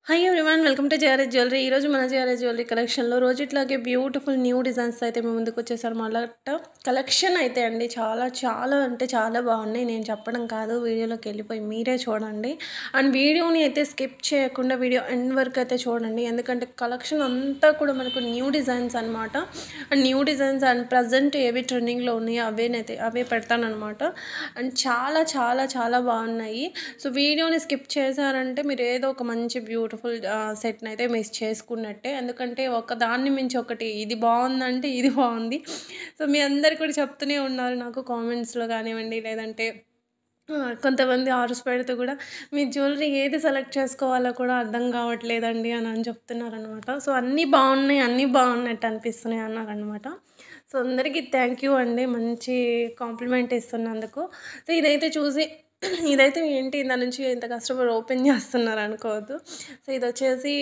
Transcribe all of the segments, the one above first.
Hi everyone welcome to JRS jewellery. ఈరోజు మన JRS jewellery కలెక్షన్లో రోజు ఇట్లాగే బ్యూటిఫుల్ న్యూ డిజైన్స్ అయితే మేము ముందుకు వచ్చేసారు. మళ్ళీ కలెక్షన్ అయితే అండి చాలా చాలా అంటే చాలా బాగున్నాయి. నేను చెప్పడం కాదు, వీడియోలోకి వెళ్ళిపోయి మీరే చూడండి. అండ్ వీడియోని అయితే స్కిప్ చేయకుండా వీడియో ఎండ్ వరకు అయితే చూడండి, ఎందుకంటే కలెక్షన్ అంతా కూడా మనకు న్యూ డిజైన్స్ అనమాట. And new designs and present ఏవి ట్రెండింగ్లో ఉన్నాయో అవే పెడతానమాట. అండ్ చాలా చాలా చాలా బాగున్నాయి. సో వీడియోని స్కిప్ చేశారంటే మీరు ఏదో ఒక మంచి బ్యూటిఫుల్ సెట్ని అయితే మిస్ చేసుకున్నట్టే, ఎందుకంటే ఒక దాన్ని మించి ఒకటి ఇది బాగుందంటే ఇది బాగుంది. సో మీ అందరు కూడా చెప్తూనే ఉన్నారు నాకు కామెంట్స్లో కానివ్వండి, లేదంటే కొంతమంది ఆర్డర్స్ పెడితే కూడా మీ జ్యువెలరీ ఏది సెలెక్ట్ చేసుకోవాలో కూడా అర్థం కావట్లేదండి అని చెప్తున్నారనమాట. సో అన్నీ బాగున్నాయి, అన్నీ బాగున్నట్టు అనిపిస్తున్నాయి అన్నారనమాట. సో అందరికీ థ్యాంక్ యూ అండి, మంచి కాంప్లిమెంట్ ఇస్తున్నందుకు. సో ఇదైతే ఏంటి దాని నుంచి ఇంత కష్టపడి ఓపెన్ చేస్తున్నారు అనుకోవద్దు. సో ఇది వచ్చేసి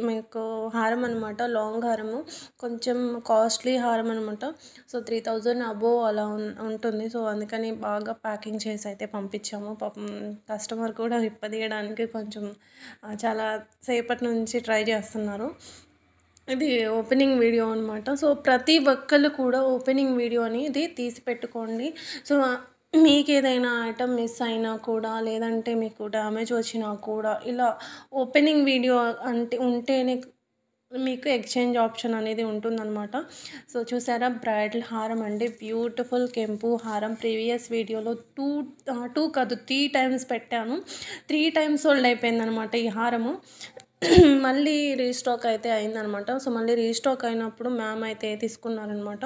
మీకు హారం అనమాట, లాంగ్ హారము, కొంచెం కాస్ట్లీ హారం అనమాట. సో 3000 అబోవ్ అలా ఉంటుంది. సో అందుకని బాగా ప్యాకింగ్ చేసి అయితే పంపించాము. పాపం కస్టమర్ కూడా విప్పదీయడానికి కొంచెం చాలా సేపటి నుంచి ట్రై చేస్తున్నారు. ఇది ఓపెనింగ్ వీడియో అనమాట. సో ప్రతి ఒక్కళ్ళు కూడా ఓపెనింగ్ వీడియో అనేది తీసి పెట్టుకోండి. సో మీకు ఏదైనా ఐటమ్ మిస్ అయినా కూడా, లేదంటే మీకు డ్యామేజ్ వచ్చినా కూడా, ఇలా ఓపెనింగ్ వీడియో అంటే ఉంటేనే మీకు ఎక్స్చేంజ్ ఆప్షన్ అనేది ఉంటుందన్నమాట. సో చూసారా, బ్రైడల్ హారం అండి, బ్యూటిఫుల్ కెంపు హారం. ప్రీవియస్ వీడియోలో టూ కాదు 3 టైమ్స్ పెట్టాను, 3 టైమ్స్ సోల్డ్ అయిపోయిందనమాట ఈ హారము. మళ్ళీ రీస్టాక్ అయితే అయిందనమాట. సో మళ్ళీ రీస్టాక్ అయినప్పుడు మ్యామ్ అయితే తీసుకున్నారనమాట.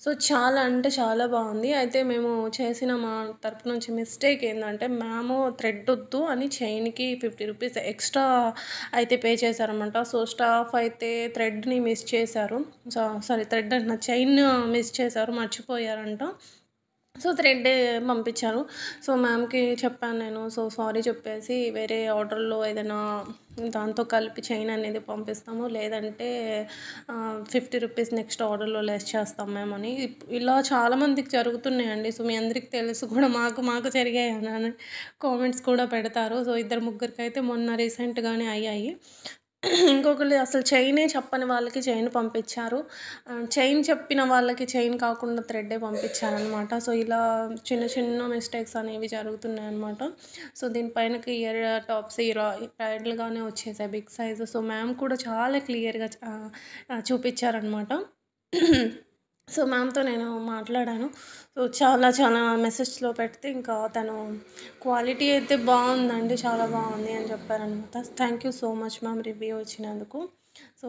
సో చాలా అంటే చాలా బాగుంది. అయితే మేము చేసిన మా తరపు నుంచి మిస్టేక్ ఏంటంటే, మ్యామ్ థ్రెడ్ వద్దు అని చైన్కి 50 రూపీస్ ఎక్స్ట్రా అయితే పే చేశారనమాట. సో స్టాఫ్ అయితే థ్రెడ్ని మిస్ చేశారు. థ్రెడ్ అంటున్నా, చైన్ మిస్ చేశారు, మర్చిపోయారంట. సో థ్రెడ్డే పంపించారు. సో మ్యామ్కి చెప్పాను నేను. సో సారీ చెప్పేసి వేరే ఆర్డర్లో ఏదైనా దాంతో కలిపి చైన్ అనేది పంపిస్తాము, లేదంటే 50 రూపీస్ నెక్స్ట్ ఆర్డర్లో లెస్ చేస్తాం మేము అని. ఇలా చాలామందికి జరుగుతున్నాయండి. సో మీ అందరికి తెలుసు కూడా, మాకు జరిగాయి అని కామెంట్స్ కూడా పెడతారు. సో 2-3 అయితే మొన్న రీసెంట్గానే అయ్యాయి. ఇంకొకళ్ళు అసలు చైనే చెప్పని వాళ్ళకి చైన్ పంపించారు, చైన్ చెప్పిన వాళ్ళకి చైన్ కాకుండా థ్రెడ్డే పంపించారనమాట. సో ఇలా చిన్న చిన్న మిస్టేక్స్ అనేవి జరుగుతున్నాయి అనమాట. సో దీనిపైనకి ఇయర్ టాప్స్ ఇలా బ్రైడల్గానే వచ్చేసాయి, బిగ్ సైజు. సో మ్యామ్ కూడా చాలా క్లియర్గా చూపించారనమాట. సో మ్యామ్తో నేను మాట్లాడాను. సో చాలా చాలా మెసేజ్లో పెడితే ఇంకా తను క్వాలిటీ అయితే బాగుందండి, చాలా బాగుంది అని చెప్పారనమాట. Thank you so much ma'am review ఇచ్చినందుకు. సో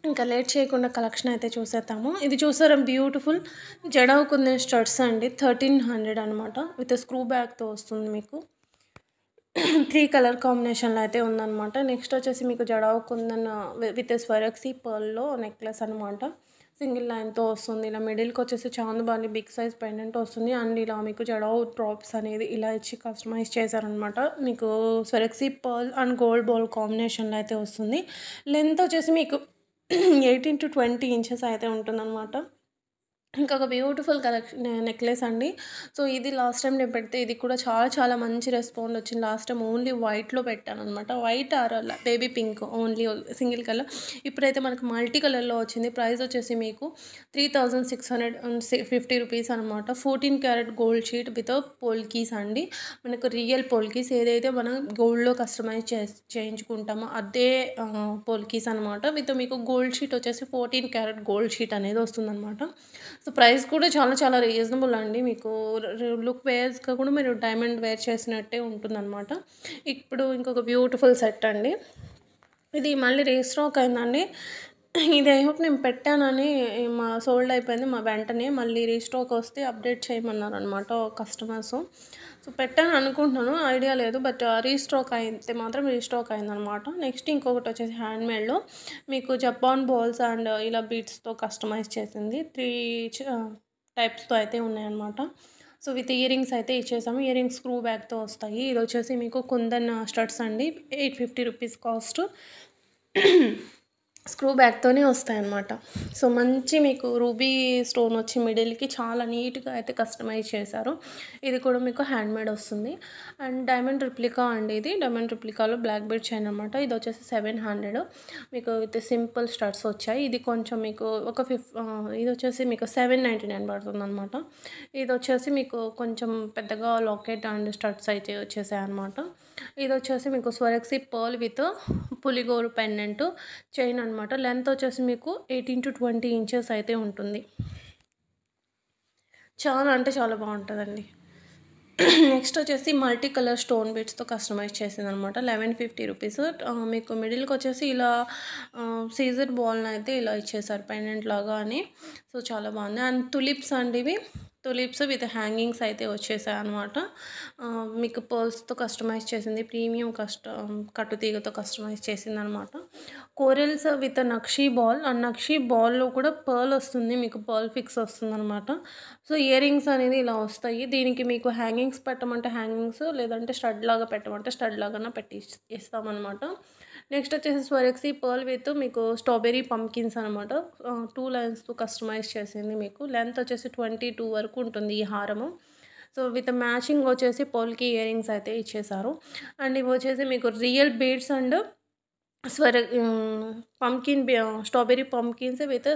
ఇంకా లేట్ చేయకుండా కలెక్షన్ అయితే చూసేద్దాము. ఇది చూసారా, బ్యూటిఫుల్ జడావు కుందన్ స్టడ్స్ అండి, 1300 అనమాట. విత్ స్క్రూ బ్యాగ్తో వస్తుంది మీకు. 3 కలర్ కాంబినేషన్లో అయితే ఉందన్నమాట. నెక్స్ట్ వచ్చేసి మీకు జడావు కుందన్ విత్ స్వరక్సీ పర్ల్లో నెక్లెస్ అనమాట. సింగిల్ లైన్తో వస్తుంది. ఇలా మిడిల్కి వచ్చేసి చాందబాలి బిగ్ సైజ్ పెండెంట్ వస్తుంది. అండ్ ఇలా మీకు జడావు డ్రాప్స్ అనేది ఇలా ఇచ్చి కస్టమైజ్ చేశారనమాట. మీకు Swarovski pearl and gold ball కాంబినేషన్లో అయితే వస్తుంది. లెంత్ వచ్చేసి మీకు 18 to 20 ఇంచెస్ అయితే ఉంటుందన్నమాట. ఇంకొక బ్యూటిఫుల్ నెక్లెస్ అండి. సో ఇది లాస్ట్ టైం నేను పెడితే ఇది కూడా చాలా చాలా మంచి రెస్పాండ్ వచ్చింది. లాస్ట్ టైం ఓన్లీ వైట్లో పెట్టాను అనమాట, white or baby pink only single colour. ఇప్పుడైతే మనకు మల్టీ కలర్లో వచ్చింది. ప్రైస్ వచ్చేసి మీకు 3650 రూపీస్ అనమాట. 14 carat gold sheet with polkis అండి. మనకు రియల్ పోల్కీస్ ఏదైతే మనం గోల్డ్లో కస్టమైజ్ చేయించుకుంటామో అదే పోల్కీస్ అనమాట. విత్ మీకు గోల్డ్ షీట్ వచ్చేసి 14 క్యారెట్ గోల్డ్ షీట్ అనేది వస్తుందన్నమాట. సో ప్రైస్ కూడా చాలా చాలా రీజనబుల్ అండి. మీకు లుక్ వేర్స్గా కూడా మీరు డైమండ్ వేర్ చేసినట్టే ఉంటుందన్నమాట. ఇప్పుడు ఇంకొక బ్యూటిఫుల్ సెట్ అండి, ఇది మళ్ళీ రీస్టాక్ అయిందండి. ఇది ఐ హోప్ నేను పెట్టానని సోల్డ్ అయిపోయింది వెంటనే. మళ్ళీ రీస్టాక్ వస్తే అప్డేట్ చేయమన్నారు అనమాట కస్టమర్స్. సో పెట్టాను అనుకుంటున్నాను, ఐడియా లేదు, బట్ రీస్టాక్ అయితే మాత్రం రీస్టాక్ అయిందనమాట. నెక్స్ట్ ఇంకొకటి వచ్చేసి హ్యాండ్మేడ్లో మీకు జపాన్ బాల్స్ అండ్ ఇలా బీట్స్తో కస్టమైజ్ చేసింది. 3 టైప్స్తో అయితే ఉన్నాయన్నమాట. సో విత్ ఇయర్ రింగ్స్ అయితే ఇచ్చేసాము. ఇయర్ రింగ్స్ స్క్రూ బ్యాగ్తో వస్తాయి. ఇది వచ్చేసి మీకు కుందన్ స్టడ్స్ అండి, 850 రూపీస్ కాస్ట్. స్క్రూ బ్యాక్‌తోనే వస్తాయన్నమాట. సో, మంచి మీకు రూబీ స్టోన్ వచ్చి మిడిల్‌కి చాలా నీట్‌గా అయితే కస్టమైజ్ చేశారు. ఇది కూడా మీకు హ్యాండ్‌మేడ్ వస్తుంది. అండ్ డైమండ్ రిప్లికా అండి ఇది. డైమండ్ రిప్లికాలో బ్లాక్ బీడ్ చైన్ అనమాట. ఇదొచ్చేసి 700 మీకు విత్ సింపుల్ స్టడ్స్ వచ్చాయి. ఇది కొంచెం మీకు ఇదొచ్చేసి మీకు 799 పడుతుందనమాట. ఇదొచ్చేసి మీకు కొంచెం పెద్దగా లాకెట్ అండ్ స్టడ్స్ అయితే వచ్చేసాయన్నమాట. ఇదొచ్చేసి మీకు స్వరక్సీ పర్ల్ విత్ పులిగోరు పెండెంట్ చైన్ అనమాట. లెంత్ వచ్చేసి మీకు 18-20 ఇంచెస్ అయితే ఉంటుంది. చాలా అంటే చాలా బాగుంటుందండి. నెక్స్ట్ వచ్చేసి మల్టీ కలర్ స్టోన్ బీడ్స్తో కస్టమైజ్ చేసిందనమాట. 1150 రూపీస్. మీకు మిడిల్కి వచ్చేసి ఇలా సీజర్ బాల్ని అయితే ఇలా ఇచ్చేసారు పెండెంట్ లాగా అని. సో చాలా బాగుంది. అండ్ తులిప్స్ అండి ఇవి. తులిప్స్ విత్ హ్యాంగింగ్స్ అయితే వచ్చేసాయి అనమాట. మీకు పర్ల్స్తో కస్టమైజ్ చేసింది. ప్రీమియం కట్టుతీగతో కస్టమైజ్ చేసింది అనమాట. Corals with nakshi ball. ఆ నక్షీ బాల్లో కూడా పర్ల్ వస్తుంది. మీకు పర్ల్ ఫిక్స్ వస్తుంది అనమాట. సో ఇయర్ రింగ్స్ అనేది ఇలా వస్తాయి. దీనికి మీకు హ్యాంగింగ్స్ పెట్టమంటే హ్యాంగింగ్స్, లేదంటే స్టడ్ లాగా పెట్టమంటే స్టడ్ లాగా పెట్టి ఇస్తామన్నమాట. నెక్స్ట్ వచ్చేసి స్వరక్సీ పర్ల్ విత్ మీకు స్ట్రాబెర్రీ పంకిన్స్ అనమాట. 2 లైన్స్తో కస్టమైజ్ చేసింది. మీకు లెంత్ వచ్చేసి 22 వరకు ఉంటుంది ఈ హారము. సో విత్ మ్యాచింగ్ వచ్చేసి పర్ల్కి ఇయర్ రింగ్స్ అయితే ఇచ్చేసారు. అండ్ ఇవి వచ్చేసి మీకు real beads and strawberry pumpkins with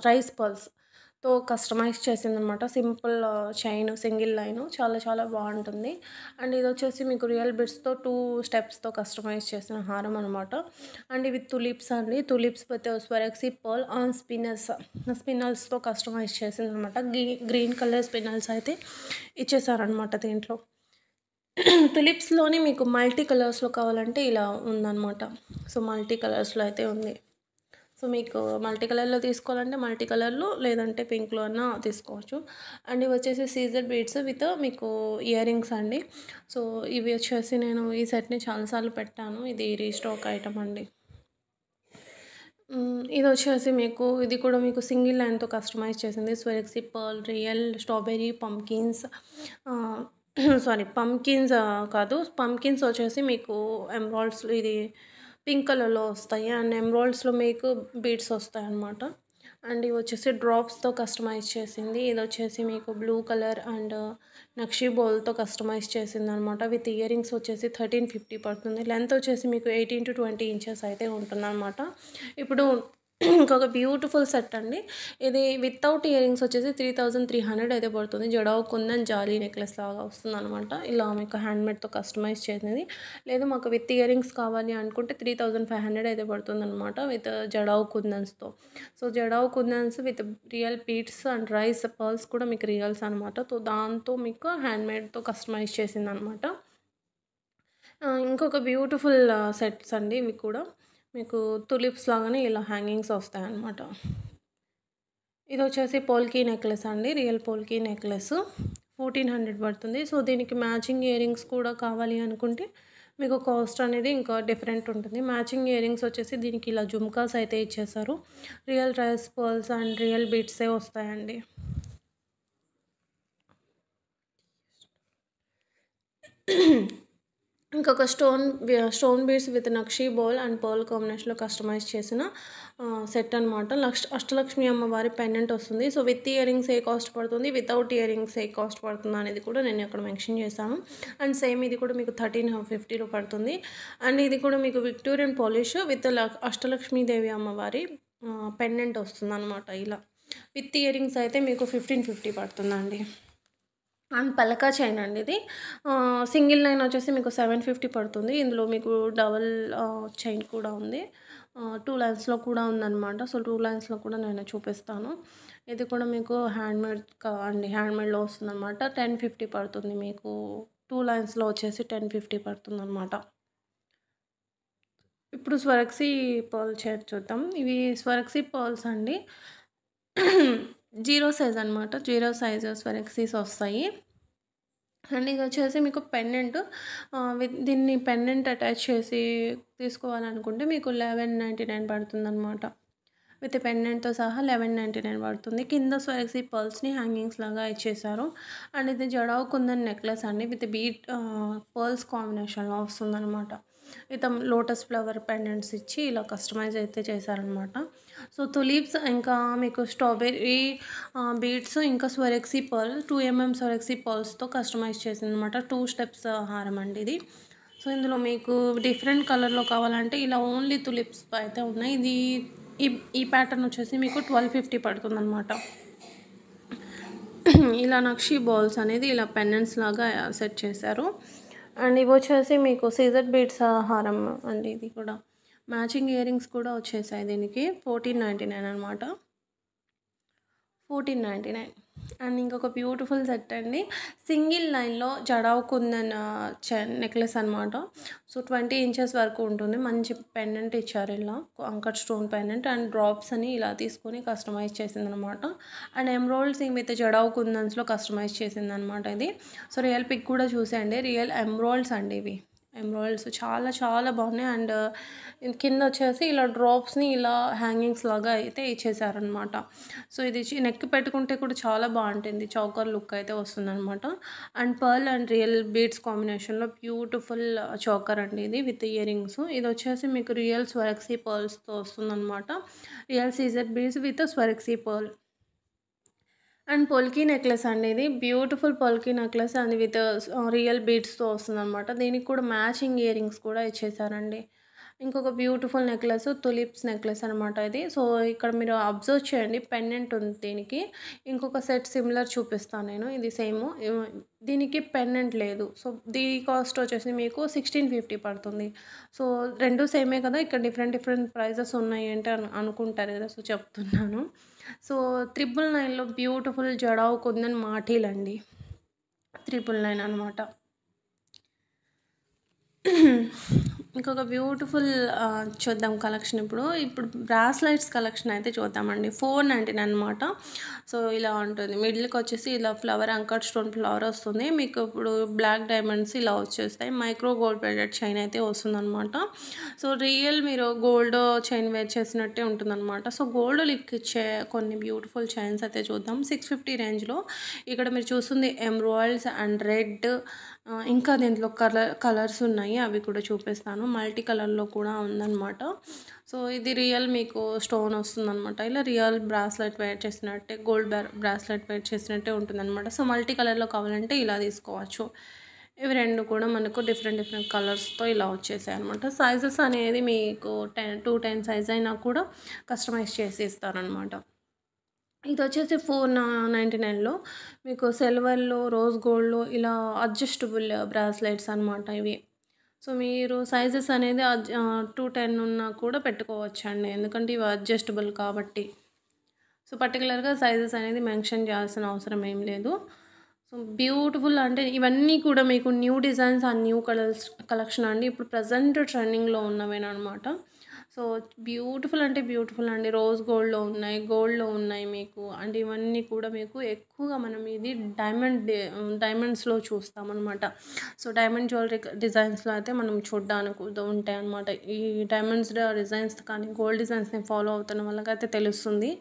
rice పర్ల్స్తో కస్టమైజ్ చేసిందనమాట. సింపుల్ చైన్ సింగిల్ లైన్ చాలా చాలా బాగుంటుంది. అండ్ ఇది వచ్చేసి మీకు రియల్ బిడ్స్తో 2 స్టెప్స్తో కస్టమైజ్ చేసిన హారం అనమాట. అండ్ ఇవి తులిప్స్ అండి. Tulips with Swarovski pearl on స్పిన్నల్స్తో కస్టమైజ్ చేసిందనమాట. గ్రీన్ కలర్ స్పిన్నల్స్ అయితే ఇచ్చేసారనమాట దీంట్లో. తులిప్స్లోనే మీకు మల్టీ కలర్స్లో కావాలంటే ఇలా ఉందన్నమాట. సో మల్టీ కలర్స్లో అయితే ఉంది. సో మీకు మల్టీ కలర్లో తీసుకోవాలంటే మల్టీ కలర్లో, లేదంటే పింక్లో అన్నా తీసుకోవచ్చు. అండ్ ఇవి వచ్చేసి సీజర్ బీడ్స్ విత్ మీకు ఇయర్ రింగ్స్ అండి. సో ఇవి వచ్చేసి నేను ఈ సెట్ని చాలాసార్లు పెట్టాను. ఇది రీస్టాక్ ఐటమ్ అండి. ఇది వచ్చేసి మీకు ఇది కూడా మీకు సింగిల్ లైన్తో కస్టమైజ్ చేసింది. స్వరక్సీ pearl real strawberry pumpkins pumpkins కాదు, పంకిన్స్ వచ్చేసి మీకు ఎమరాల్డ్స్లో ఇది పింక్ కలర్లో వస్తాయి. అండ్ ఎమరాల్డ్స్లో మీకు బీడ్స్ వస్తాయి అన్నమాట. అండ్ ఇవి వచ్చేసి డ్రాప్స్తో కస్టమైజ్ చేసింది. ఇది వచ్చేసి మీకు బ్లూ కలర్ అండ్ నక్షీ బౌల్తో కస్టమైజ్ చేసింది అనమాట. విత్ ఇయర్ రింగ్స్ వచ్చేసి 1350 పడుతుంది. లెంత్ వచ్చేసి మీకు 18-20 ఇంచెస్ అయితే ఉంటుంది అనమాట. ఇప్పుడు ఇంకొక బ్యూటిఫుల్ సెట్ అండి. ఇది వితౌట్ ఇయర్ రింగ్స్ వచ్చేసి 3300 అయితే పడుతుంది. జడావు కుందన్ జాలీ నెక్లెస్ లాగా వస్తుంది అనమాట. ఇలా మీకు హ్యాండ్మేడ్తో కస్టమైజ్ చేసింది. లేదు మాకు విత్ ఇయర్ రింగ్స్ కావాలి అనుకుంటే 3500 అయితే పడుతుంది అనమాట. విత్ జడావు కుందన్స్తో. So jadau kundans with real beads and rice pearls కూడా మీకు రియల్స్ అనమాట. సో దాంతో మీకు హ్యాండ్మేడ్తో కస్టమైజ్ చేసింది అనమాట. ఇంకొక బ్యూటిఫుల్ సెట్స్ అండి ఇవి కూడా. మీకు తులిప్స్ లాగానే ఇలా హ్యాంగింగ్స్ వస్తాయన్నమాట. ఇది వచ్చేసి పోల్కీ నెక్లెస్ అండి. రియల్ పోల్కీ నెక్లెస్ 1400 పడుతుంది. సో దీనికి మ్యాచింగ్ ఇయర్ రింగ్స్ కూడా కావాలి అనుకుంటే మీకు కాస్ట్ అనేది ఇంకా డిఫరెంట్ ఉంటుంది. మ్యాచింగ్ ఇయర్ రింగ్స్ వచ్చేసి దీనికి ఇలా జుమ్కాస్ అయితే ఇచ్చేసారు. Real rice pearls and real బీడ్సే వస్తాయండి. ఇంకొక stone beads with nakshi bowl and pearl కాంబినేషన్లో కస్టమైజ్ చేసిన సెట్ అనమాట. అష్టలక్ష్మి అమ్మవారి పెండెంట్ వస్తుంది. సో విత్ ఇయర్ రింగ్స్ ఏ కాస్ట్ పడుతుంది, వితౌట్ ఇయర్ రింగ్స్ ఏ కాస్ట్ పడుతుంది అనేది కూడా నేను అక్కడ మెన్షన్ చేశాను. అండ్ సేమ్ ఇది కూడా మీకు 1350 పడుతుంది. అండ్ ఇది కూడా మీకు విక్టోరియన్ పాలిష్ విత్ అష్టలక్ష్మీదేవి అమ్మవారి పెండెంట్ వస్తుంది అనమాట. ఇలా విత్ ఇయర్ రింగ్స్ అయితే మీకు 1550 పడుతుందండి. అండ్ పలకా చైన్ అండి ఇది. సింగిల్ లైన్ వచ్చేసి మీకు 750 పడుతుంది. ఇందులో మీకు డబల్ చైన్ కూడా ఉంది. 2 లైన్స్లో కూడా ఉందన్నమాట. సో 2 లైన్స్లో కూడా నేను చూపిస్తాను. ఇది కూడా మీకు హ్యాండ్మేడ్లో వస్తుందన్నమాట. 1050 పడుతుంది. మీకు 2 లైన్స్లో వచ్చేసి 1050 పడుతుందన్నమాట. ఇప్పుడు స్వరక్సీ పర్ల్ చైన్ చూద్దాం. ఇవి స్వరక్సీ పర్ల్స్ అండి. 0 సైజ్ అనమాట. 0 సైజ్ స్వరక్సీస్ వస్తాయి. అండ్ ఇది వచ్చేసి మీకు పెండెంట్. దీన్ని పెండెంట్ అటాచ్ చేసి తీసుకోవాలనుకుంటే మీకు 1199 పడుతుంది అనమాట. విత్ పెండెంట్తో సహా 1199 పడుతుంది. కింద స్వరక్సీ పర్ల్స్ని హ్యాంగింగ్స్ లాగా ఇచ్చేసారు. అండ్ ఇది జడావు కుందన్ నెక్లెస్ అండి. విత్ బీట్ పర్ల్స్ కాంబినేషన్లో వస్తుందన్నమాట. విత్ లోటస్ ఫ్లవర్ పెండెంట్స్ ఇచ్చి ఇలా కస్టమైజ్ అయితే చేశారనమాట. సో తులీప్స్ ఇంకా మీకు స్ట్రాబెర్రీ బీడ్స్ ఇంకా స్వరెక్సీ పర్ల్ 2 mm స్వరెక్సీ పర్ల్స్తో కస్టమైజ్ చేసిందనమాట. 2 స్టెప్స్ హారం అండి ఇది. సో ఇందులో మీకు డిఫరెంట్ కలర్లో కావాలంటే ఇలా ఓన్లీ తులిప్స్ అయితే ఉన్నాయి. ఇది ఈ ప్యాటర్న్ వచ్చేసి మీకు 1250 పడుతుందన్నమాట. ఇలా నక్షి బాల్స్ అనేది ఇలా పెండెంట్స్ లాగా సెట్ చేశారు. అండ్ ఇవి వచ్చేసి మీకు సీజర్ బీడ్స్ హారం అండి. ఇది కూడా మ్యాచింగ్ ఇయర్ రింగ్స్ కూడా వచ్చేసాయి దీనికి. 1499 అనమాట. 1499. అండ్ ఇంకొక బ్యూటిఫుల్ సెట్ అండి. సింగిల్ లైన్లో జడావ్ కుందన్ నెక్లెస్ అనమాట. సో 20 ఇంచెస్ వరకు ఉంటుంది. మంచి పెండెంట్ ఇచ్చారు ఇలా uncut stone pendant and drops అని ఇలా తీసుకొని కస్టమైజ్ చేసిందనమాట. అండ్ ఎమ్రాల్డ్స్ విత్ జడావ్ కుందన్స్లో కస్టమైజ్ చేసిందనమాట ఇది. సో రియల్ పిక్ కూడా చూసేయండి. రియల్ ఎమ్రాల్డ్స్ అండి ఇవి. ఎమ్రాల్డ్స్ చాలా చాలా బాగున్నాయి. అండ్ కింద వచ్చేసి ఇలా డ్రాప్స్ని ఇలా హ్యాంగింగ్స్ లాగా అయితే ఇచ్చేసారనమాట. సో ఇది నెక్ పెట్టుకుంటే కూడా చాలా బాగుంటుంది. చౌకర్ లుక్ అయితే వస్తుందన్నమాట. And pearl and real beads కాంబినేషన్లో బ్యూటిఫుల్ చౌకర్ అండి ఇది విత్ ఇయర్ రింగ్స్. ఇది వచ్చేసి మీకు రియల్ స్వరెక్సీ పర్ల్స్తో వస్తుందన్నమాట. Real Caesar beads with Swarovski pearl. And polki necklace అండి ఇది. Beautiful polki necklace and with real బీడ్స్తో వస్తుందన్నమాట. దీనికి కూడా మ్యాచింగ్ ఇయర్ రింగ్స్ కూడా ఇచ్చేసారండి. ఇంకొక బ్యూటిఫుల్ నెక్లెస్ తులిప్స్ నెక్లెస్ అనమాట ఇది. సో ఇక్కడ మీరు అబ్జర్వ్ చేయండి, పెండెంట్ ఉంది దీనికి. ఇంకొక సెట్ సిమిలర్ చూపిస్తాను నేను. ఇది సేమ్, దీనికి పెండెంట్ లేదు. సో దీని కాస్ట్ వచ్చేసి మీకు 1650 పడుతుంది. సో రెండు సేమే కదా, ఇక్కడ డిఫరెంట్ ప్రైజెస్ ఉన్నాయి అంటే అనుకుంటారు కదా, సో చెప్తున్నాను. సో 999లో బ్యూటిఫుల్ జడావ్ కుందన్ మాటీల్ అండి. 999 అనమాట. ఇంకొక బ్యూటిఫుల్ చూద్దాం కలెక్షన్. ఇప్పుడు బ్రాస్లైట్స్ కలెక్షన్ అయితే చూద్దామండి. 499 అనమాట. సో ఇలా ఉంటుంది. మిడిల్కి వచ్చేసి ఇలా ఫ్లవర్ అంకట్ స్టోన్ ఫ్లవర్ వస్తుంది. మీకు ఇప్పుడు బ్లాక్ డైమండ్స్ ఇలా వచ్చేస్తాయి. మైక్రో గోల్డ్ ప్లేటెడ్ చైన్ అయితే వస్తుందన్నమాట. సో రియల్ మీరు గోల్డ్ చైన్ వేర్ చేసినట్టే ఉంటుందన్నమాట. సో గోల్డ్ లిక్ ఇచ్చే కొన్ని బ్యూటిఫుల్ చైన్స్ అయితే చూద్దాం. 650 రేంజ్లో. ఇక్కడ మీరు చూస్తుంది ఎమ్రాల్డ్స్ అండ్ రెడ్, ఇంకా దీంట్లో కలర్స్ ఉన్నాయి, అవి కూడా చూపిస్తాను. మల్టీ కలర్లో కూడా ఉందన్నమాట. సో ఇది రియల్ మీకు స్టోన్ వస్తుందన్నమాట. ఇలా రియల్ బ్రాస్లెట్ వేర్ చేసినట్టే, గోల్డ్ బ్రాస్లెట్ వేర్ చేసినట్టే ఉంటుందన్నమాట. సో మల్టీ కలర్లో కావాలంటే ఇలా తీసుకోవచ్చు. ఇవి రెండు కూడా మనకు డిఫరెంట్ కలర్స్తో ఇలా వచ్చేసాయి అనమాట. సైజెస్ అనేది మీకు 210 సైజ్ అయినా కూడా కస్టమైజ్ చేసి ఇస్తారనమాట. ఇది వచ్చేసి 499లో మీకు సిల్వర్లో, రోజ్ గోల్డ్లో ఇలా అడ్జస్టబుల్ బ్రాస్లెట్స్ అనమాట ఇవి. సో మీరు సైజెస్ అనేది 210 ఉన్నా కూడా పెట్టుకోవచ్చండి, ఎందుకంటే ఇవి అడ్జస్టబుల్ కాబట్టి. సో పర్టికులర్గా సైజెస్ అనేది మెన్షన్ చేయాల్సిన అవసరం ఏం లేదు. సో బ్యూటిఫుల్ అంటే ఇవన్నీ కూడా మీకు new designs and new collection అండి. ఇప్పుడు ప్రజెంట్ ట్రెండింగ్లో ఉన్నవేనమాట. సో బ్యూటిఫుల్ అంటే బ్యూటిఫుల్ అండి. రోజ్ గోల్డ్లో ఉన్నాయి, గోల్డ్లో ఉన్నాయి మీకు. అండ్ ఇవన్నీ కూడా మీకు ఎక్కువగా మనం ఇది డైమండ్స్లో చూస్తామన్నమాట. సో డైమండ్ జ్యువెలరీ డిజైన్స్లో అయితే మనం చూడడానికి ఉంటాయి అన్నమాట. ఈ డైమండ్స్ డిజైన్స్ కానీ గోల్డ్ డిజైన్స్ని ఫాలో అవుతున్న వాళ్ళకైతే తెలుస్తుంది.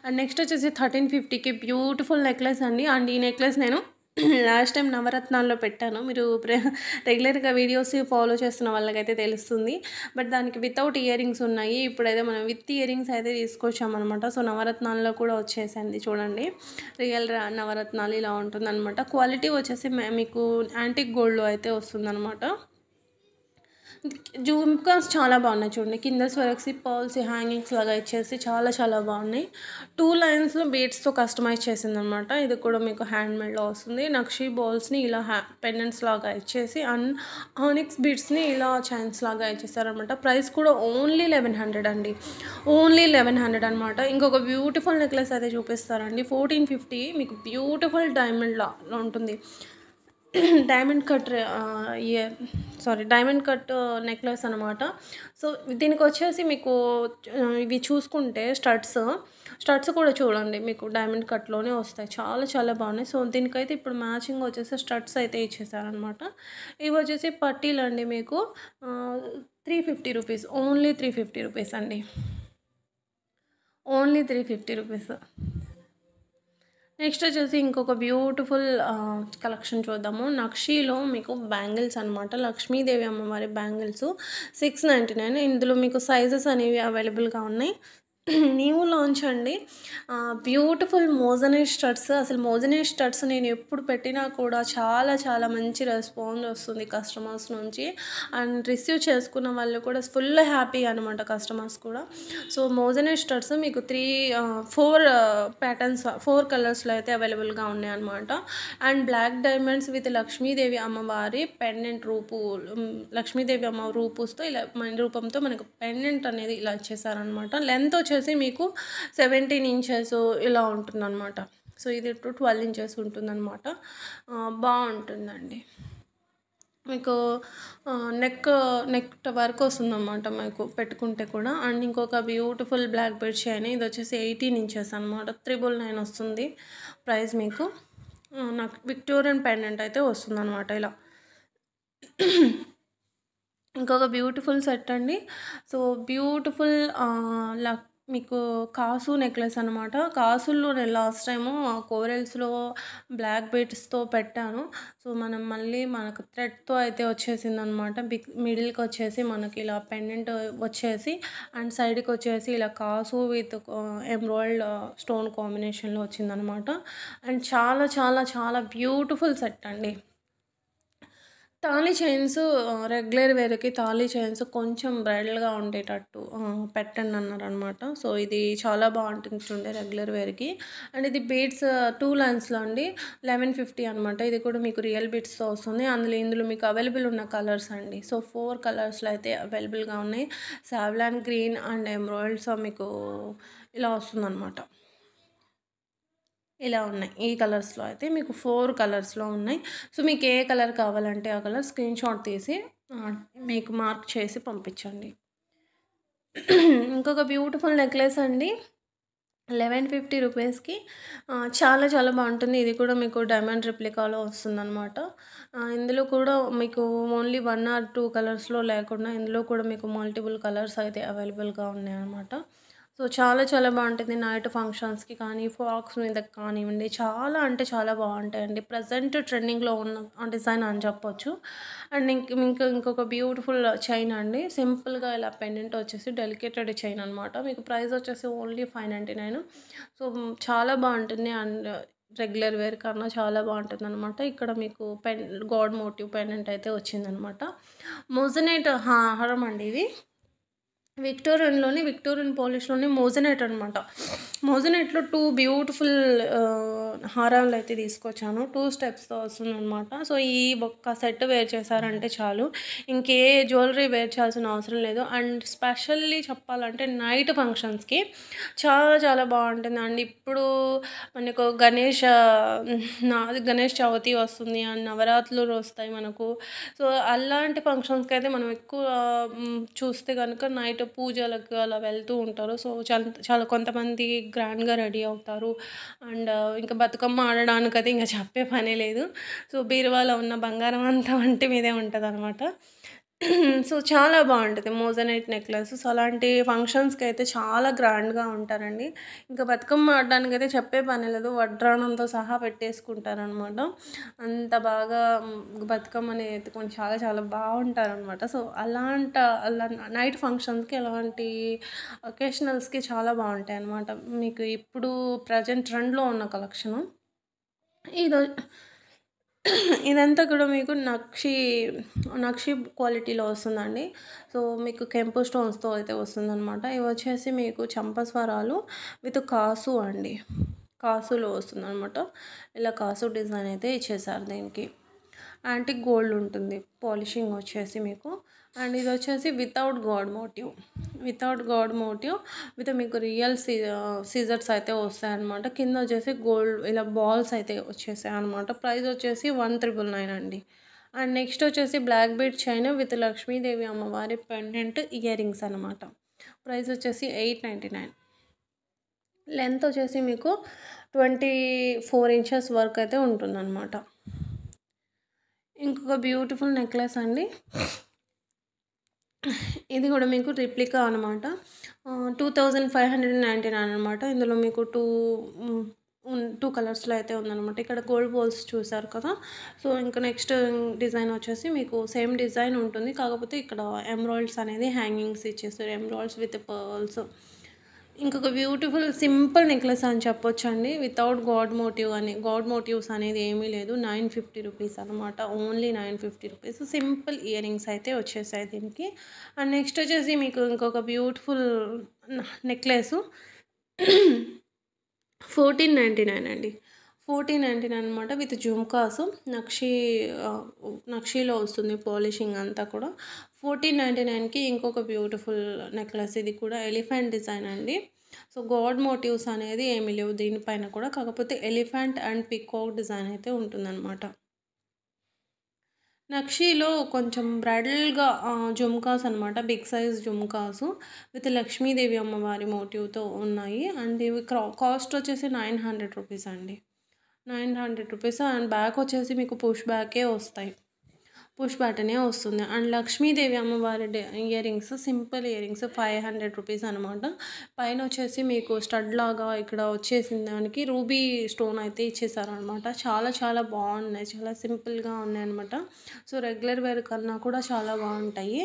అండ్ నెక్స్ట్ వచ్చేసి 1350కి బ్యూటిఫుల్ నెక్లెస్ అండి. అండ్ ఈ నెక్లెస్ నేను లాస్ట్ టైం నవరత్నాల్లో పెట్టాను. మీరు రెగ్యులర్గా వీడియోస్ ఫాలో చేస్తున్న వాళ్ళకైతే తెలుస్తుంది. బట్ దానికి వితౌట్ ఇయర్ రింగ్స్ ఉన్నాయి. ఇప్పుడైతే మనం విత్ ఇయర్ రింగ్స్ అయితే తీసుకొచ్చామన్నమాట. సో నవరత్నాల్లో కూడా వచ్చేసింది చూడండి. రియల్ నవరత్నాలు ఇలా ఉంటుందన్నమాట. క్వాలిటీ వచ్చేసి మీకు యాంటిక్ గోల్డ్లో అయితే వస్తుందన్నమాట. జుమ్కాస్ చాలా బాగున్నాయి చూడండి. కింద స్వరెక్సీ పర్ల్స్ హ్యాంగింగ్స్ లాగా ఇచ్చేసి చాలా బాగున్నాయి. 2 లైన్స్లో బీడ్స్తో కస్టమైజ్ చేసిందనమాట. ఇది కూడా మీకు హ్యాండ్మేడ్లో వస్తుంది. నక్షి బాల్స్ని ఇలా పెండెంట్స్ లాగా ఇచ్చేసి అండ్ ఆనిక్స్ బీడ్స్ని ఇలా చైన్స్ లాగా ఇచ్చేసారనమాట. ప్రైస్ కూడా ఓన్లీ 1100 అండి. ఓన్లీ 1100 అనమాట. ఇంకొక బ్యూటిఫుల్ నెక్లెస్ అయితే చూపిస్తారండి. 1450 మీకు బ్యూటిఫుల్ డైమండ్లో ఉంటుంది. డైమండ్ కట్ నెక్లెస్ అనమాట. సో దీనికి వచ్చేసి మీకు ఇవి చూసుకుంటే స్టడ్స్ కూడా చూడండి మీకు డైమండ్ కట్లోనే వస్తాయి. చాలా బాగున్నాయి. సో దీనికైతే ఇప్పుడు మ్యాచింగ్ వచ్చేసి స్టడ్స్ అయితే ఇచ్చేసారనమాట. ఇవి వచ్చేసి పట్టీలు అండి మీకు 350 రూపీస్. ఓన్లీ 350 రూపీస్ అండి. Only 350 rupees. నెక్స్ట్ వచ్చేసి ఇంకొక బ్యూటిఫుల్ కలెక్షన్ చూద్దాము. నక్షీలో మీకు బ్యాంగిల్స్ అనమాట. లక్ష్మీదేవి అమ్మవారి బ్యాంగిల్స్ 699. ఇందులో మీకు సైజెస్ అనేవి అవైలబుల్గా ఉన్నాయి. న్యూ లాంచ్ అండి. Beautiful moissanite studs. అసలు మోజనైట్ స్టడ్స్ నేను ఎప్పుడు పెట్టినా కూడా చాలా చాలా మంచి రెస్పాన్స్ వస్తుంది కస్టమర్స్ నుంచి. అండ్ రిసీవ్ చేసుకున్న వాళ్ళు కూడా ఫుల్ హ్యాపీ అనమాట కస్టమర్స్ కూడా. సో మోజనైట్ స్టడ్స్ మీకు 4 ప్యాటర్న్స్ 4 కలర్స్లో అయితే అవైలబుల్గా ఉన్నాయన్నమాట. And black diamonds with Lakshmidevi అమ్మవారి పెండెంట్ లక్ష్మీదేవి అమ్మ రూపుస్తో ఇలా మన రూపంతో మనకు పెండెంట్ అనేది ఇలా ఇచ్చేసారనమాట. లెంత్ వచ్చేసి మీకు 17 ఇంచెస్ ఇలా ఉంటుందన్నమాట. సో ఇది 12 ఇంచెస్ ఉంటుందన్నమాట. బాగుంటుందండి. మీకు నెక్ వరకు వస్తుందన్నమాట మీకు పెట్టుకుంటే కూడా. అండ్ ఇంకొక బ్యూటిఫుల్ బ్లాక్ బెడ్ చైన్. ఇది వచ్చేసి 18 ఇంచెస్ అనమాట. 999 వస్తుంది ప్రైస్ మీకు. నాకు విక్టోరియన్ పెండెంట్ అయితే వస్తుందన్నమాట ఇలా. ఇంకొక బ్యూటిఫుల్ సెట్ అండి. సో బ్యూటిఫుల్ మీకు కాసు నెక్లెస్ అనమాట. కాసుల్లో నేను లాస్ట్ టైము కోరల్స్లో బ్లాక్ బీడ్స్తో పెట్టాను. సో మనం మళ్ళీ మనకు థ్రెడ్తో అయితే వచ్చేసింది అనమాట. మిడిల్కి వచ్చేసి మనకి ఇలా పెండెంట్ వచ్చేసి అండ్ సైడ్కి వచ్చేసి ఇలా కాసు విత్ ఎమ్రాయిల్డ్ స్టోన్ కాంబినేషన్లో వచ్చిందనమాట. అండ్ చాలా చాలా చాలా బ్యూటిఫుల్ సెట్ అండి. తాళీ చైన్స్ రెగ్యులర్ వేర్కి తాళీ చైన్స్ కొంచెం బ్రైడల్గా ఉండేటట్టు పెట్టండి అన్నారనమాట. సో ఇది చాలా బాగుంటుండే రెగ్యులర్ వేర్కి. అండ్ ఇది బీడ్స్ 2 లైన్స్లో అండి. 1150 అనమాట. ఇది కూడా మీకు రియల్ బీడ్స్తో వస్తుంది. ఇందులో మీకు అవైలబుల్ ఉన్న కలర్స్ అండి. సో 4 కలర్స్లో అయితే అవైలబుల్గా ఉన్నాయి. సావ్లాన్ గ్రీన్ అండ్ ఎమరాల్డ్స్ మీకు ఇలా వస్తుందన్నమాట. ఇలా ఉన్నాయి. ఈ కలర్స్లో అయితే మీకు 4 కలర్స్లో ఉన్నాయి. సో మీకు ఏ కలర్ కావాలంటే ఆ కలర్ స్క్రీన్ షాట్ తీసి మీకు మార్క్ చేసి పంపించండి. ఇంకొక బ్యూటిఫుల్ నెక్లెస్ అండి. 1150 రూపీస్కి చాలా చాలా బాగుంటుంది. ఇది కూడా మీకు డైమండ్ రిప్లికాలో వస్తుందన్నమాట. ఇందులో కూడా మీకు ఓన్లీ 1 or 2 కలర్స్లో లేకుండా ఇందులో కూడా మీకు మల్టిపుల్ కలర్స్ అయితే అవైలబుల్గా ఉన్నాయన్నమాట. సో చాలా చాలా బాగుంటుంది. నైట్ ఫంక్షన్స్కి కానీ ఫ్రాక్స్ మీద కానివ్వండి చాలా అంటే చాలా బాగుంటాయండి. ప్రజెంట్ ట్రెండింగ్లో ఉన్న డిజైన్ అని చెప్పొచ్చు. అండ్ ఇంకొక బ్యూటిఫుల్ చైన్ అండి. సింపుల్గా ఇలా పెండెంట్ వచ్చేసి డెలికేటెడ్ చైన్ అనమాట. మీకు ప్రైస్ వచ్చేసి ఓన్లీ 599. సో చాలా బాగుంటుంది. అండ్ రెగ్యులర్ వేర్ కన్నా చాలా బాగుంటుంది అనమాట. ఇక్కడ మీకు గాడ్ మోటివ్ పెండెంట్ అయితే వచ్చిందనమాట. మోజనైట్ హారం అండి ఇది. విక్టోరియన్ పాలిష్లోని మోజనైట్ అనమాట. మోజనైట్లో 2 బ్యూటిఫుల్ హారాలు అయితే తీసుకొచ్చాను. 2 స్టెప్స్తో వస్తుందన్నమాట. సో ఈ ఒక్క సెట్ వేర్ చేశారంటే చాలు, ఇంకే జ్యువెలరీ వేర్ చేయాల్సిన అవసరం లేదు. అండ్ స్పెషల్లీ చెప్పాలంటే నైట్ ఫంక్షన్స్కి చాలా చాలా బాగుంటుంది. అండ్ ఇప్పుడు మనకు గణేష్ చవితి వస్తుంది అండ్ నవరాత్రులు వస్తాయి మనకు. సో అలాంటి ఫంక్షన్స్కి అయితే మనం ఎక్కువ చూస్తే కనుక నైట్ పూజలకు అలా వెళ్తూ ఉంటారు. సో చాలా కొంతమంది గ్రాండ్గా రెడీ అవుతారు. అండ్ ఇంకా బతుకమ్మ ఆడడానికి అయితే ఇంకా చెప్పే పనే లేదు. సో బీరువాలో ఉన్న బంగారం అంతా వంటి మీదే ఉంటుంది అనమాట. సో చాలా బాగుంటుంది మోజనైట్ నెక్లెస్. సో అలాంటి ఫంక్షన్స్కి అయితే చాలా గ్రాండ్గా ఉంటారండి. ఇంకా బతుకమ్మ ఆడడానికి అయితే చెప్పే పని లేదు. వడ్రాణంతో సహా పెట్టేసుకుంటారనమాట. అంత బాగా బతుకమ్మని ఎత్తుకొని చాలా చాలా బాగుంటారనమాట. సో అలా నైట్ ఫంక్షన్స్కి అలాంటి ఒకేషనల్స్కి చాలా బాగుంటాయి అన్నమాట. మీకు ఇప్పుడు ప్రజెంట్ ట్రెండ్లో ఉన్న కలెక్షను ఇదంతా కూడా మీకు నక్షి క్వాలిటీలో వస్తుందండి. సో మీకు కెంపు స్టోన్స్తో అయితే వస్తుందన్నమాట. ఇవి వచ్చేసి మీకు చంపస్వరాలు విత్ కాసు అండి. కాసులో వస్తుందన్నమాట. ఇలా కాసు డిజైన్ అయితే ఇచ్చేసారు దీనికి. యాంటిక్ గోల్డ్ ఉంటుంది పాలిషింగ్ వచ్చేసి మీకు. అండ్ ఇది వచ్చేసి వితౌట్ గాడ్ మోటివ్ విత్ మీకు రియల్ సీజర్స్ అయితే వస్తాయన్నమాట. కింద వచ్చేసి గోల్డ్ ఇలా బాల్స్ అయితే వచ్చేసాయి అనమాట. ప్రైస్ వచ్చేసి 1999 అండి. అండ్ నెక్స్ట్ వచ్చేసి black bead chain with Lakshmidevi అమ్మవారి పెండెంట్ ఇయర్ రింగ్స్ అనమాట. ప్రైస్ వచ్చేసి 899. లెంత్ వచ్చేసి మీకు 24 ఇంచెస్ వరకు అయితే ఉంటుందన్నమాట. ఇంకొక బ్యూటిఫుల్ నెక్లెస్ అండి. ఇది కూడా మీకు రిప్లికా అనమాట. 2599 అనమాట. ఇందులో మీకు 2 2 కలర్స్లో అయితే ఉందన్నమాట. ఇక్కడ గోల్డ్ బాల్స్ చూసారు కదా. సో ఇంకా నెక్స్ట్ డిజైన్ వచ్చేసి మీకు సేమ్ డిజైన్ ఉంటుంది, కాకపోతే ఇక్కడ ఎమరాల్డ్స్ అనేది హ్యాంగింగ్స్ ఇచ్చేస్తారు, ఎమరాల్డ్స్ విత్ పర్ల్స్. ఇంకొక బ్యూటిఫుల్ సింపుల్ నెక్లెస్ అని చెప్పొచ్చండి, వితౌట్ గాడ్ మోటివ్ అని. గాడ్ మోటివ్స్ అనేది ఏమీ లేదు. 950 రూపీస్ అనమాట, only 950 rupees. Simple ear rings అయితే వచ్చేసాయి దీనికి. అండ్ నెక్స్ట్ వచ్చేసి మీకు ఇంకొక బ్యూటిఫుల్ నెక్లెస్ 1499 అండి. 1499 అనమాట, విత్ జుమ్కాస్. నక్షీలో వస్తుంది పాలిషింగ్ అంతా కూడా. 1499కి ఇంకొక బ్యూటిఫుల్ నెక్లెస్, ఇది కూడా ఎలిఫెంట్ డిజైన్ అండి. సో గాడ్ మోటివ్స్ అనేది ఏమీ లేవు దీనిపైన కూడా, కాకపోతే ఎలిఫెంట్ అండ్ పికాక్ డిజైన్ అయితే ఉంటుందన్నమాట. నక్షీలో కొంచెం బ్రైడల్గా జుమ్కాస్ అనమాట, big size jhumkas with Lakshmidevi అమ్మవారి మోటివ్తో ఉన్నాయి. అండ్ ఇవి కాస్ట్ వచ్చేసి 900 రూపీస్ అండి, 900 రూపీస్. అండ్ బ్యాక్ వచ్చేసి మీకు పుష్ బ్యాకే వస్తాయి, పుష్ బ్యాటనే వస్తుంది. అండ్ లక్ష్మీదేవి అమ్మవారి ear rings, simple ear rings 500 rupees అనమాట. పైన వచ్చేసి మీకు స్టడ్ లాగా ఇక్కడ వచ్చేసిన దానికి రూబీ స్టోన్ అయితే ఇచ్చేసారనమాట. చాలా చాలా బాగున్నాయి, చాలా సింపుల్గా ఉన్నాయి అనమాట. సో రెగ్యులర్ వేర్ కన్నా కూడా చాలా బాగుంటాయి.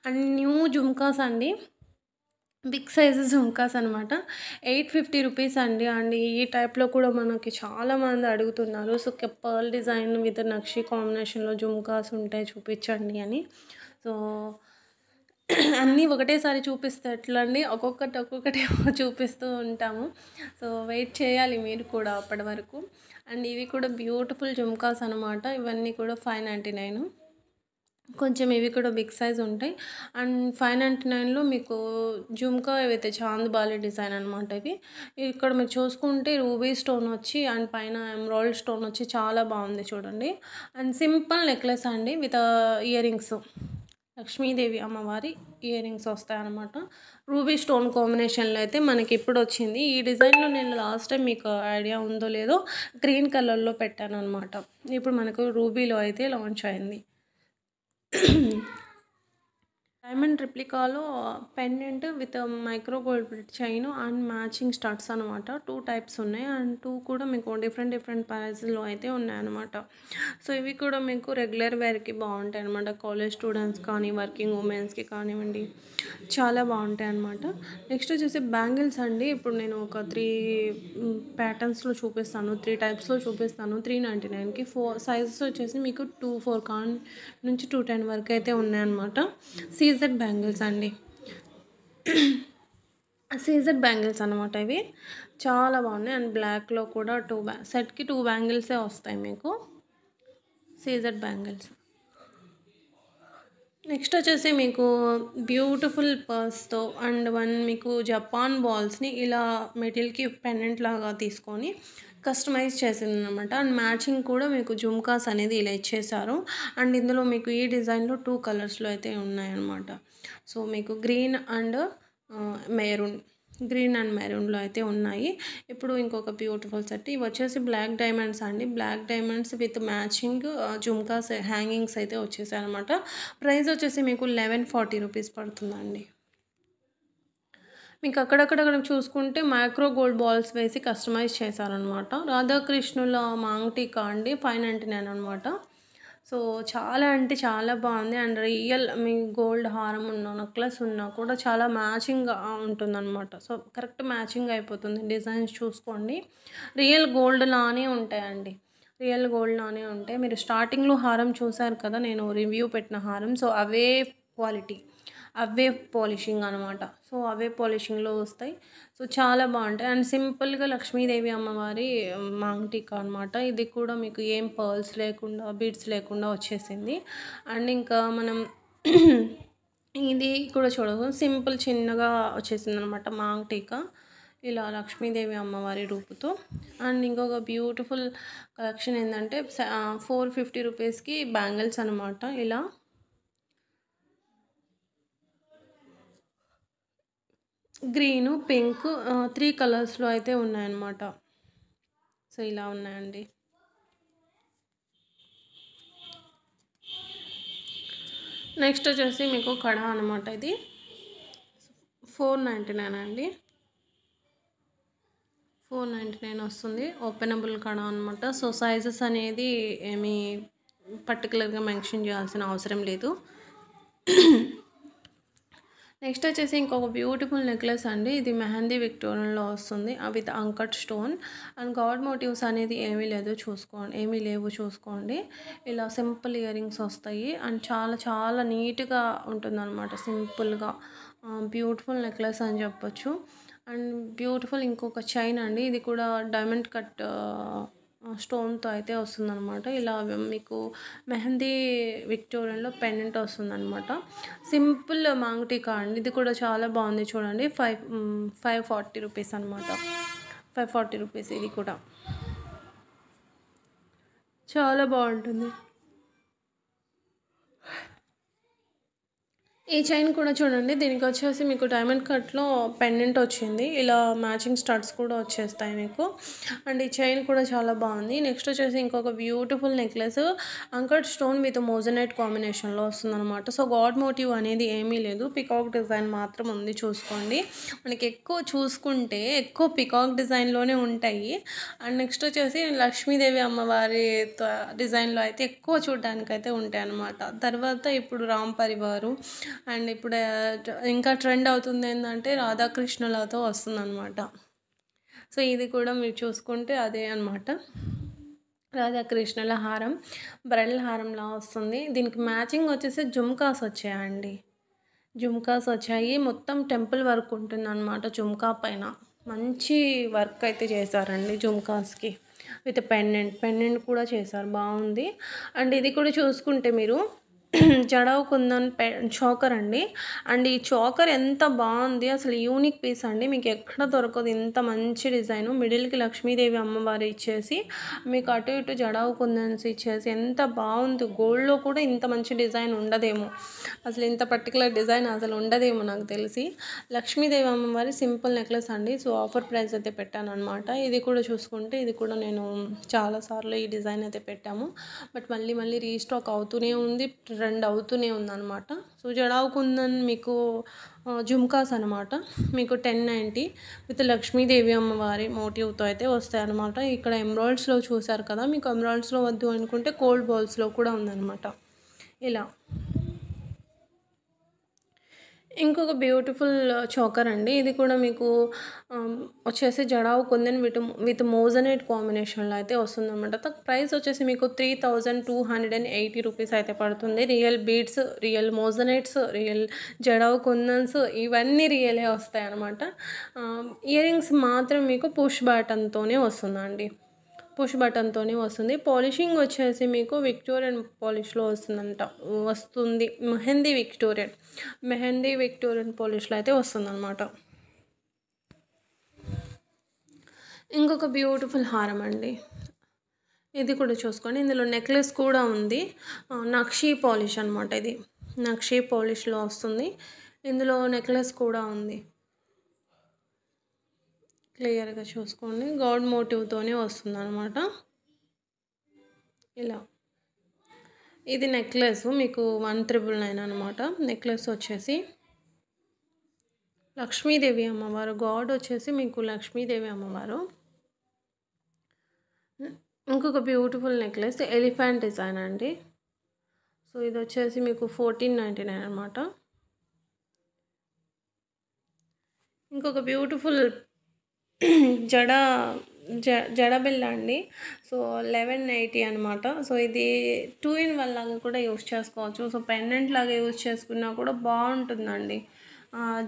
అండ్ న్యూ జుమ్కాస్ అండి, బిగ్ సైజు జుమ్కాస్ అనమాట, 850 రూపీస్ అండి. అండ్ ఈ టైప్లో కూడా మనకి చాలామంది అడుగుతున్నారు. సో పర్ల్ డిజైన్ విత్ నక్షి కాంబినేషన్లో జుమ్కాస్ ఉంటాయి చూపించండి అని. సో అన్నీ ఒకటేసారి చూపిస్తే ఎట్లా అండి, ఒక్కొక్కటి చూపిస్తూ ఉంటాము. సో వెయిట్ చేయాలి మీరు కూడా అప్పటి వరకు. అండ్ ఇవి కూడా బ్యూటిఫుల్ జుమ్కాస్ అనమాట, ఇవన్నీ కూడా 599. కొంచెం ఇవి కూడా బిగ్ సైజ్ ఉంటాయి. అండ్ 599లో మీకు జుమ్కా అయితే చాంద్ బాలి డిజైన్ అనమాట. ఇవి ఇక్కడ మీరు చూసుకుంటే రూబీ స్టోన్ వచ్చి అండ్ పైన ఎమరాల్డ్ స్టోన్ వచ్చి చాలా బాగుంది చూడండి. అండ్ సింపుల్ నెక్లెస్ అండి విత్ ఇయర్ రింగ్స్, లక్ష్మీదేవి అమ్మవారి ఇయర్ రింగ్స్ వస్తాయన్నమాట. రూబీ స్టోన్ కాంబినేషన్లో అయితే మనకి ఇప్పుడు వచ్చింది. ఈ డిజైన్లో నేను లాస్ట్ టైం మీకు ఐడియా ఉందో లేదో గ్రీన్ కలర్లో పెట్టాను అనమాట. ఇప్పుడు మనకు రూబీలో అయితే లాంచ్ అయింది. డైమండ్ రిప్లికాలో pendant with micro gold plate chain and matching studs అనమాట. 2 టైప్స్ ఉన్నాయి. అండ్ 2 కూడా మీకు డిఫరెంట్ ప్రైస్లో అయితే ఉన్నాయన్నమాట. సో ఇవి కూడా మీకు రెగ్యులర్ వేర్కి బాగుంటాయి అనమాట. కాలేజ్ స్టూడెంట్స్ కానీ వర్కింగ్ ఉమెన్స్కి కానివ్వండి, చాలా బాగుంటాయి అనమాట. నెక్స్ట్ వచ్చేసి బ్యాంగిల్స్ అండి. ఇప్పుడు నేను ఒక 3 ప్యాటర్న్స్లో చూపిస్తాను, 3 టైప్స్లో చూపిస్తాను. 399కి 4 సైజెస్ వచ్చేసి మీకు 2.4 నుంచి 210 వరకు అయితే ఉన్నాయన్నమాట. సీజెడ్ బ్యాంగిల్స్ అండి, సీజెడ్ బ్యాంగిల్స్ అనమాట. ఇవి చాలా బాగున్నాయి. అండ్ బ్లాక్లో కూడా సెట్కి 2 బ్యాంగిల్సే వస్తాయి మీకు, సీజెడ్ బ్యాంగిల్స్. నెక్స్ట్ వచ్చేసి మీకు బ్యూటిఫుల్ పర్స్తో అండ్ 1 మీకు జపాన్ బాల్స్ని ఇలా మెటీరియల్కి పెండెంట్ లాగా తీసుకొని కస్టమైజ్ చేసింది అనమాట. అండ్ మ్యాచింగ్ కూడా మీకు జుమ్కాస్ అనేది ఇలా ఇచ్చేసారు. అండ్ ఇందులో మీకు ఈ డిజైన్లో 2 కలర్స్లో అయితే ఉన్నాయన్నమాట. సో మీకు గ్రీన్ అండ్ మెరూన్లో అయితే ఉన్నాయి. ఇప్పుడు ఇంకొక బ్యూటిఫుల్ సెట్, ఇవి వచ్చేసి బ్లాక్ డైమండ్స్ అండి. Black diamonds with matching jhumkas hangings అయితే వచ్చేసాయి అనమాట. ప్రైస్ వచ్చేసి మీకు 1140 రూపీస్ పడుతుందండి. మీకు అక్కడక్కడ చూసుకుంటే మైక్రో గోల్డ్ బాల్స్ వేసి కస్టమైజ్ చేశారనమాట. రాధాకృష్ణుల మాంగ్టికా అండి, 599 అనమాట. సో చాలా అంటే చాలా బాగుంది. అండ్ రియల్ మీ గోల్డ్ హారం ఉన్న నెక్లెస్ ఉన్నా కూడా చాలా మ్యాచింగ్ ఉంటుందన్నమాట. సో కరెక్ట్ మ్యాచింగ్ అయిపోతుంది. డిజైన్స్ చూసుకోండి, రియల్ గోల్డ్ లానే ఉంటాయండి, రియల్ గోల్డ్ లానే ఉంటాయి. మీరు స్టార్టింగ్లో హారం చూసారు కదా, నేను రివ్యూ పెట్టిన హారం. సో అవే క్వాలిటీ, అవే పాలిషింగ్ అనమాట. సో అవే పాలిషింగ్లో వస్తాయి. సో చాలా బాగుంటాయి. అండ్ సింపుల్గా లక్ష్మీదేవి అమ్మవారి మాంగ్టికా అనమాట. ఇది కూడా మీకు ఏం పర్ల్స్ లేకుండా, బీడ్స్ లేకుండా వచ్చేసింది. అండ్ ఇంకా మనం ఇది కూడా చూడదు, సింపుల్ చిన్నగా వచ్చేసింది అనమాట మాంగ్టికా, ఇలా లక్ష్మీదేవి అమ్మవారి రూపుతో. అండ్ ఇంకొక బ్యూటిఫుల్ కలెక్షన్ ఏంటంటే 450 రూపీస్కి బ్యాంగిల్స్ అనమాట. ఇలా గ్రీను, పింక్ 3 కలర్స్లో అయితే ఉన్నాయన్నమాట. సో ఇలా ఉన్నాయండి. నెక్స్ట్ వచ్చేసి మీకు కడా అనమాట. ఇది 499 అండి, 499 వస్తుంది. ఓపెనబుల్ కూడా అనమాట. సో సైజెస్ అనేది ఏమీ పర్టికులర్గా మెన్షన్ చేయాల్సిన అవసరం లేదు. నెక్స్ట్ వచ్చేసి ఇంకొక బ్యూటిఫుల్ నెక్లెస్ అండి. ఇది మెహందీ విక్టోరియన్లో వస్తుంది with uncut stone and god motifs అనేది ఏమీ లేవు చూసుకోండి. ఇలా సింపుల్ ఇయర్ రింగ్స్ వస్తాయి అండ్ చాలా చాలా నీట్గా ఉంటుందన్నమాట. సింపుల్గా బ్యూటిఫుల్ నెక్లెస్ అని చెప్పొచ్చు. అండ్ బ్యూటిఫుల్ ఇంకొక చైన్ అండి. ఇది కూడా డైమండ్ కట్ స్టోన్తో అయితే వస్తుందన్నమాట. ఇలా మీకు మెహందీ విక్టోరియన్లో పెండెంట్ వస్తుందన్నమాట. సింపుల్ మాంగ్టికా అండి. ఇది కూడా చాలా బాగుంది చూడండి. 540 రూపీస్ అనమాట. 540 రూపీస్. ఇది కూడా చాలా బాగుంటుంది. ఈ చైన్ కూడా చూడండి. దీనికి వచ్చేసి మీకు డైమండ్ కట్లో పెండెంట్ వచ్చింది. ఇలా మ్యాచింగ్ స్టడ్స్ కూడా వచ్చేస్తాయి మీకు. అండ్ ఈ చైన్ కూడా చాలా బాగుంది. నెక్స్ట్ వచ్చేసి ఇంకొక beautiful necklace uncut stone with moissanite కాంబినేషన్లో వస్తుందన్నమాట. సో గాడ్ మోటివ్ అనేది ఏమీ లేదు, పికాక్ డిజైన్ మాత్రం ఉంది చూసుకోండి. మనకి చూసుకుంటే ఎక్కువ పికాక్ డిజైన్లోనే ఉంటాయి. అండ్ నెక్స్ట్ వచ్చేసి లక్ష్మీదేవి అమ్మవారి డిజైన్లో అయితే ఎక్కువ చూడడానికి అయితే ఉంటాయి అన్నమాట. తర్వాత ఇప్పుడు రామ్ పరివారు అండ్ ఇప్పుడు ఇంకా ట్రెండ్ అవుతుంది ఏంటంటే రాధాకృష్ణులతో వస్తుందన్నమాట. సో ఇది కూడా మీరు చూసుకుంటే అదే అనమాట. రాధాకృష్ణుల హారం బ్రైడల్ హారంలా వస్తుంది. దీనికి మ్యాచింగ్ వచ్చేసి జుమ్కాస్ వచ్చాయండి. జుమ్కాస్ వచ్చాయి. మొత్తం టెంపుల్ వర్క్ ఉంటుంది అనమాట. జుమ్కా పైన మంచి వర్క్ అయితే చేశారండి జుమ్కాస్కి విత్ పెండెంట్ కూడా చేశారు. బాగుంది. అండ్ ఇది కూడా చూసుకుంటే మీరు జడావు కుందన్ చోకర్ అండి. అండ్ ఈ చోకర్ ఎంత బాగుంది, అసలు యూనిక్ పీస్ అండి. మీకు ఎక్కడ దొరకదు ఇంత మంచి డిజైన్. మిడిల్కి లక్ష్మీదేవి అమ్మవారు ఇచ్చేసి మీకు అటు ఇటు జడావు కుందన్స్ ఇచ్చేసి ఎంత బాగుంది. గోల్డ్లో కూడా ఇంత మంచి డిజైన్ ఉండదేమో, అసలు ఇంత పర్టికులర్ డిజైన్ అసలు ఉండదేమో నాకు తెలిసి. లక్ష్మీదేవి అమ్మవారి సింపుల్ నెక్లెస్ అండి. సో ఆఫర్ ప్రైస్ అయితే పెట్టాను అనమాట. ఇది కూడా చూసుకుంటే ఇది కూడా నేను చాలాసార్లు ఈ డిజైన్ అయితే పెట్టాము. బట్ మళ్ళీ రీస్టాక్ అవుతూనే ఉంది, ట్రెండ్ అవుతూనే ఉందన్నమాట. సో జడావు కుందన్ మీకు జుమ్కాస్ అనమాట. మీకు 1090 విత్ లక్ష్మీదేవి అమ్మవారి మోటివ్తో అయితే వస్తాయి అనమాట. ఇక్కడ ఎమరాల్డ్స్లో చూసారు కదా, మీకు ఎమరాల్డ్స్లో వద్దు అనుకుంటే కోల్డ్ బాల్స్లో కూడా ఉందన్నమాట. ఇలా ఇంకొక బ్యూటిఫుల్ చోకర్ అండి. ఇది కూడా మీకు వచ్చేసి జడావు కుందన్ విత్ మోజనైట్ కాంబినేషన్లో అయితే వస్తుందన్నమాట. ప్రైస్ వచ్చేసి మీకు 3280 రూపీస్ అయితే పడుతుంది. Real beads, real moissanites, real jadau kundans ఇవన్నీ రియలే వస్తాయి అన్నమాట. ఇయర్ రింగ్స్ మాత్రం మీకు పుష్ బటన్తోనే వస్తుందండి. పుష్ బటన్తోనే వస్తుంది. పాలిషింగ్ వచ్చేసి మీకు విక్టోరియన్ పాలిష్లో వస్తుంది. మెహందీ విక్టోరియన్ పాలిష్లో అయితే వస్తుందన్నమాట. ఇంకొక బ్యూటిఫుల్ హారం అండి. ఇది కూడా చూసుకోండి. ఇందులో నెక్లెస్ కూడా ఉంది. నక్షీ పాలిష్ అనమాట. ఇది నక్షీ పాలిష్లో వస్తుంది. ఇందులో నెక్లెస్ కూడా ఉంది. క్లియర్గా చూసుకోండి. గాడ్ మోటివ్తోనే వస్తుంది అనమాట. ఇలా ఇది నెక్లెస్ మీకు 1999 అనమాట. నెక్లెస్ వచ్చేసి లక్ష్మీదేవి అమ్మవారు, గాడ్ వచ్చేసి మీకు లక్ష్మీదేవి అమ్మవారు. ఇంకొక బ్యూటిఫుల్ నెక్లెస్ ఎలిఫెంట్ డిజైన్ అండి. సో ఇది వచ్చేసి మీకు 1499 అనమాట. ఇంకొక బ్యూటిఫుల్ జడబిల్ల అండి. సో 1180 అనమాట. సో ఇది 2-in-1 లాగా కూడా యూస్ చేసుకోవచ్చు. సో పెండెంట్ లాగా యూస్ చేసుకున్నా కూడా బాగుంటుందండి.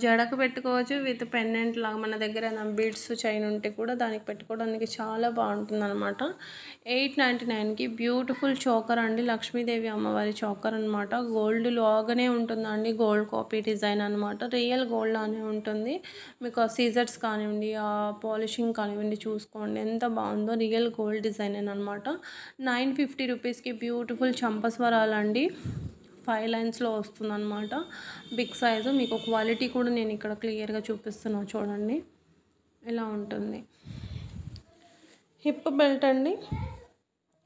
జడకు పెట్టుకోవచ్చు విత్ పెండెంట్ లాగా. మన దగ్గర బీడ్స్ చైన్ ఉంటే కూడా దానికి పెట్టుకోవడానికి చాలా బాగుంటుంది అనమాట. 899కి బ్యూటిఫుల్ చోకర్ అండి. లక్ష్మీదేవి అమ్మవారి చోకర్ అనమాట. గోల్డ్ లాగానే ఉంటుందండి. గోల్డ్ కాపీ డిజైన్ అనమాట. రియల్ గోల్డ్ లానే ఉంటుంది. మీకు ఆ సీజర్స్ కానివ్వండి, ఆ పాలిషింగ్ కానివ్వండి చూసుకోండి ఎంత బాగుందో. రియల్ గోల్డ్ డిజైన్ అనమాట. 950 రూపీస్కి బ్యూటిఫుల్ చంపస్వరాలండి. 5 లైన్స్లో వస్తుందన్నమాట. Big size. మీకు క్వాలిటీ కూడా నేను ఇక్కడ క్లియర్గా చూపిస్తున్నాను చూడండి. ఇలా ఉంటుంది. హిప్ బెల్ట్ అండి.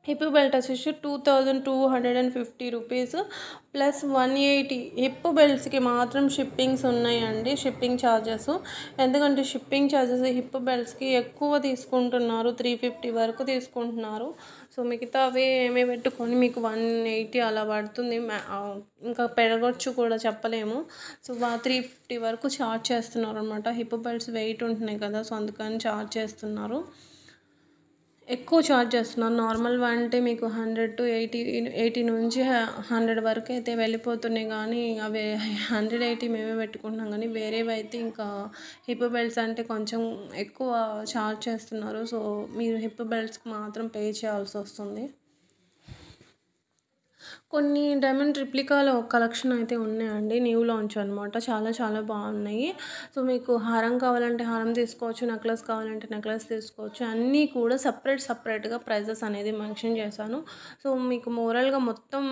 హిప్ బెల్ట్ వచ్చేసి 2250 రూపీస్ ప్లస్ 180. హిప్ బెల్ట్స్కి మాత్రం షిప్పింగ్స్ ఉన్నాయండి, షిప్పింగ్ ఛార్జెస్. ఎందుకంటే షిప్పింగ్ ఛార్జెస్ హిప్ బెల్ట్స్కి ఎక్కువ తీసుకుంటున్నారు, 350 వరకు తీసుకుంటున్నారు. సో మిగతావి ఏమే పెట్టుకొని మీకు 180 అలా పడుతుంది. ఇంకా పెరగొచ్చు కూడా చెప్పలేము. సో 350 వరకు ఛార్జ్ చేస్తున్నారు అనమాట. హిప్ బెల్ట్స్ వెయిట్ ఉంటున్నాయి కదా, సో అందుకని ఛార్జ్ చేస్తున్నారు, ఎక్కువ ఛార్జ్ చేస్తున్నారు. నార్మల్గా అంటే మీకు 100 to 80 నుంచి 100 వరకు అయితే వెళ్ళిపోతున్నాయి, కానీ అవి 180 మేమే పెట్టుకుంటున్నాం. కానీ వేరేవి అయితే ఇంకా హిప్ బెల్ట్స్ అంటే కొంచెం ఎక్కువ ఛార్జ్ చేస్తున్నారు. సో మీరు హిప్ బెల్ట్స్కి మాత్రం పే చేయాల్సి వస్తుంది. కొన్ని డైమండ్ రిప్లికాలో కలెక్షన్ అయితే ఉన్నాయండి, న్యూ లాంచ్ అనమాట. చాలా చాలా బాగున్నాయి. సో మీకు హారం కావాలంటే హారం తీసుకోవచ్చు, నెక్లెస్ కావాలంటే నెక్లెస్ తీసుకోవచ్చు. అన్నీ కూడా సపరేట్గా ప్రైజెస్ అనేది మెన్షన్ చేశాను. సో మీకు మోరల్గా మొత్తం